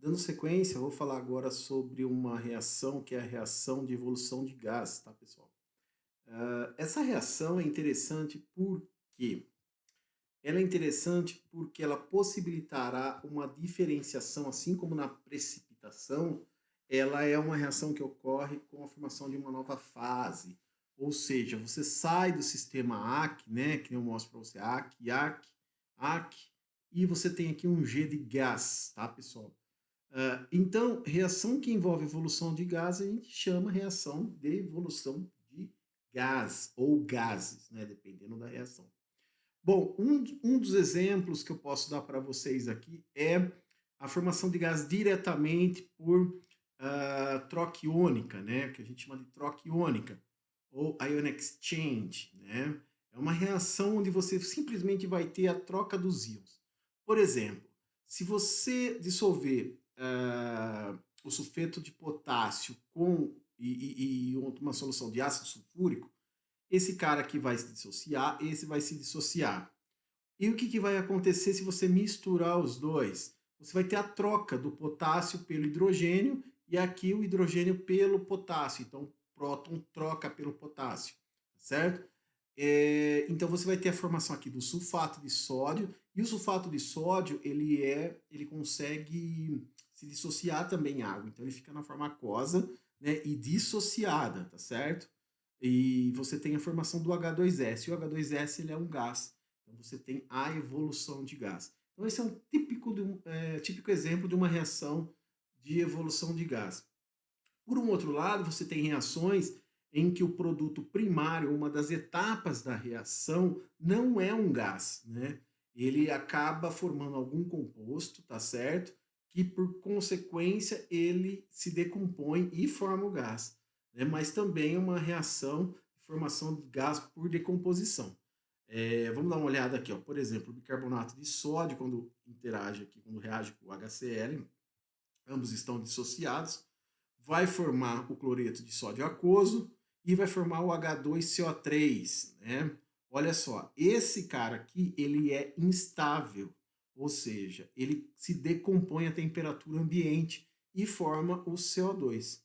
Dando sequência, eu vou falar agora sobre uma reação que é a reação de evolução de gás, tá, pessoal? Essa reação é interessante porque ela é interessante porque ela possibilitará uma diferenciação, assim como na precipitação, ela é uma reação que ocorre com a formação de uma nova fase. Ou seja, você sai do sistema AC, né, que eu mostro para você, AC, AC, AC, e você tem aqui um G de gás, tá, pessoal? Então, reação que envolve evolução de gás, a gente chama reação de evolução de gás ou gases, né, dependendo da reação. Bom, um dos exemplos que eu posso dar para vocês aqui é a formação de gás diretamente por troca iônica, né, que a gente chama de troca iônica, ou ion exchange, né? É uma reação onde você simplesmente vai ter a troca dos íons. Por exemplo, se você dissolver o sulfeto de potássio com e uma solução de ácido sulfúrico, esse cara aqui vai se dissociar, esse vai se dissociar. E o que, que vai acontecer se você misturar os dois? Você vai ter a troca do potássio pelo hidrogênio e aqui o hidrogênio pelo potássio. Então, o próton troca pelo potássio, certo? Então você vai ter a formação aqui do sulfato de sódio, e o sulfato de sódio ele consegue se dissociar também em água, então ele fica na forma aquosa, né, e dissociada, tá certo? E você tem a formação do H2S, e o H2S ele é um gás, então você tem a evolução de gás. Então esse é um típico exemplo de uma reação de evolução de gás. Por um outro lado, você tem reações em que o produto primário, uma das etapas da reação, não é um gás, né? Ele acaba formando algum composto, tá certo? Que por consequência ele se decompõe e forma o gás, né? Mas também é uma reação de formação de gás por decomposição. Vamos dar uma olhada aqui, ó. Por exemplo, o bicarbonato de sódio, quando interage aqui, quando reage com o HCl, ambos estão dissociados, vai formar o cloreto de sódio aquoso e vai formar o H2CO3, né? Olha só, esse cara aqui, ele é instável, ou seja, ele se decompõe a temperatura ambiente e forma o CO2,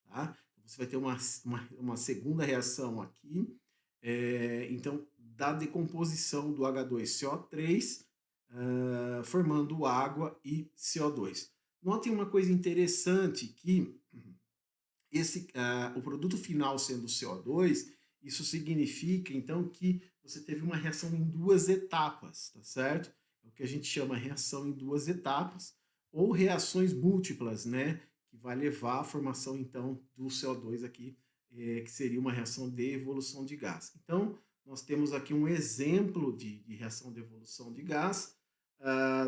tá? Você vai ter uma segunda reação aqui, então, da decomposição do H2CO3, formando água e CO2. Notem uma coisa interessante que o produto final sendo o CO2, isso significa então que você teve uma reação em duas etapas, tá certo? É o que a gente chama reação em duas etapas ou reações múltiplas, né? Que vai levar à formação então do CO2 aqui, que seria uma reação de evolução de gás. Então, nós temos aqui um exemplo de reação de evolução de gás,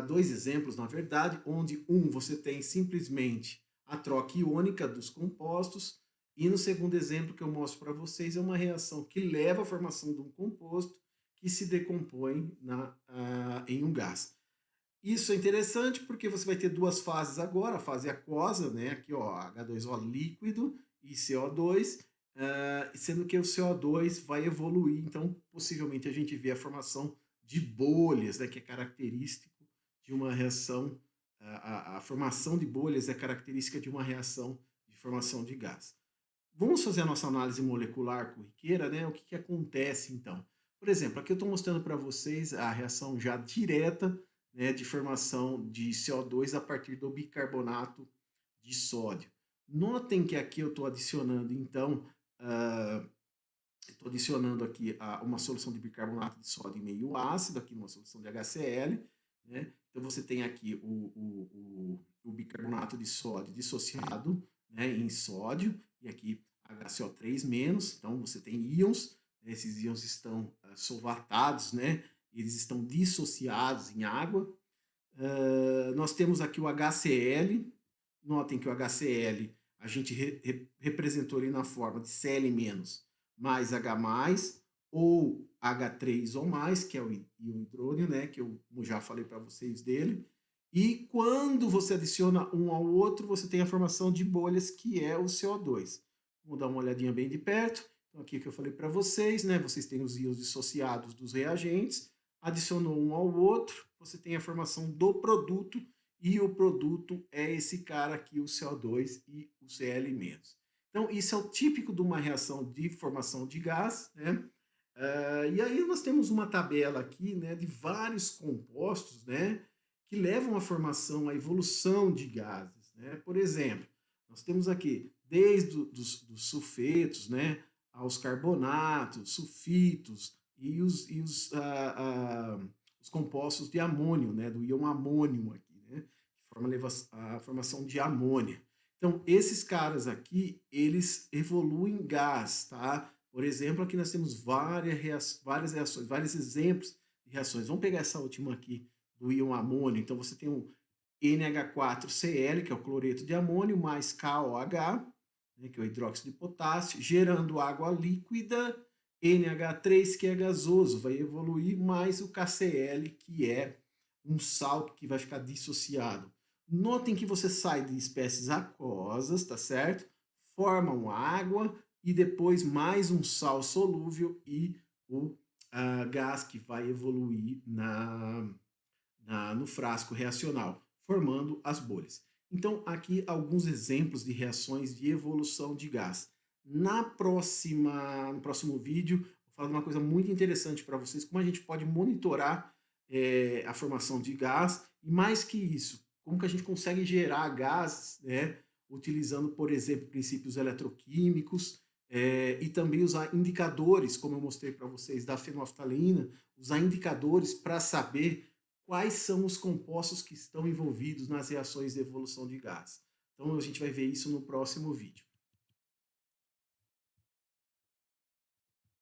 dois exemplos, na verdade, onde você tem simplesmente a troca iônica dos compostos, e no segundo exemplo que eu mostro para vocês é uma reação que leva à formação de um composto que se decompõe em um gás. Isso é interessante porque você vai ter duas fases agora, a fase aquosa, né, aqui ó, H2O líquido e CO2, sendo que o CO2 vai evoluir, então possivelmente a gente vê a formação de bolhas, né, que é característico de uma reação, a formação de bolhas é característica de uma reação de formação de gás. Vamos fazer a nossa análise molecular corriqueira, né? O que, que acontece então? Por exemplo, aqui eu estou mostrando para vocês a reação já direta, né, de formação de CO2 a partir do bicarbonato de sódio. Notem que aqui eu estou adicionando, então, estou adicionando aqui uma solução de bicarbonato de sódio meio ácido, aqui uma solução de HCl, né? Então você tem aqui o bicarbonato de sódio dissociado, né, em sódio, e aqui HCO3 menos, então você tem íons, né, esses íons estão solvatados, né, eles estão dissociados em água. Nós temos aqui o HCl, notem que o HCl a gente representou ele na forma de Cl menos mais H mais, ou H3 ou mais, que é o hidrônio, né, que eu já falei para vocês dele. E quando você adiciona um ao outro, você tem a formação de bolhas, que é o CO2. Vamos dar uma olhadinha bem de perto. Então, aqui que eu falei para vocês, né, vocês têm os íons dissociados dos reagentes, adicionou um ao outro, você tem a formação do produto, e o produto é esse cara aqui, o CO2 e o Cl-. Então, isso é o típico de uma reação de formação de gás, né? E aí nós temos uma tabela aqui, né, de vários compostos, né, que levam à formação, à evolução de gases, né? Por exemplo, nós temos aqui desde dos sulfetos, né, aos carbonatos, sulfitos os compostos de amônio, né, do íon amônio aqui, né, que forma a formação de amônia. Então, esses caras aqui, eles evoluem em gás, tá? Por exemplo, aqui nós temos várias reações, vários exemplos de reações. Vamos pegar essa última aqui, do íon amônio. Então, você tem um NH4Cl, que é o cloreto de amônio, mais KOH, né, que é o hidróxido de potássio, gerando água líquida, NH3, que é gasoso, vai evoluir, mais o KCl, que é um sal que vai ficar dissociado. Notem que você sai de espécies aquosas, tá certo? Formam água e depois mais um sal solúvel e o gás que vai evoluir no frasco reacional, formando as bolhas. Então, aqui alguns exemplos de reações de evolução de gás. No próximo vídeo, vou falar de uma coisa muito interessante para vocês, como a gente pode monitorar a formação de gás, e mais que isso, como que a gente consegue gerar gases, né, utilizando, por exemplo, princípios eletroquímicos, e também usar indicadores, como eu mostrei para vocês, da fenolftaleína, usar indicadores para saber quais são os compostos que estão envolvidos nas reações de evolução de gás. Então a gente vai ver isso no próximo vídeo.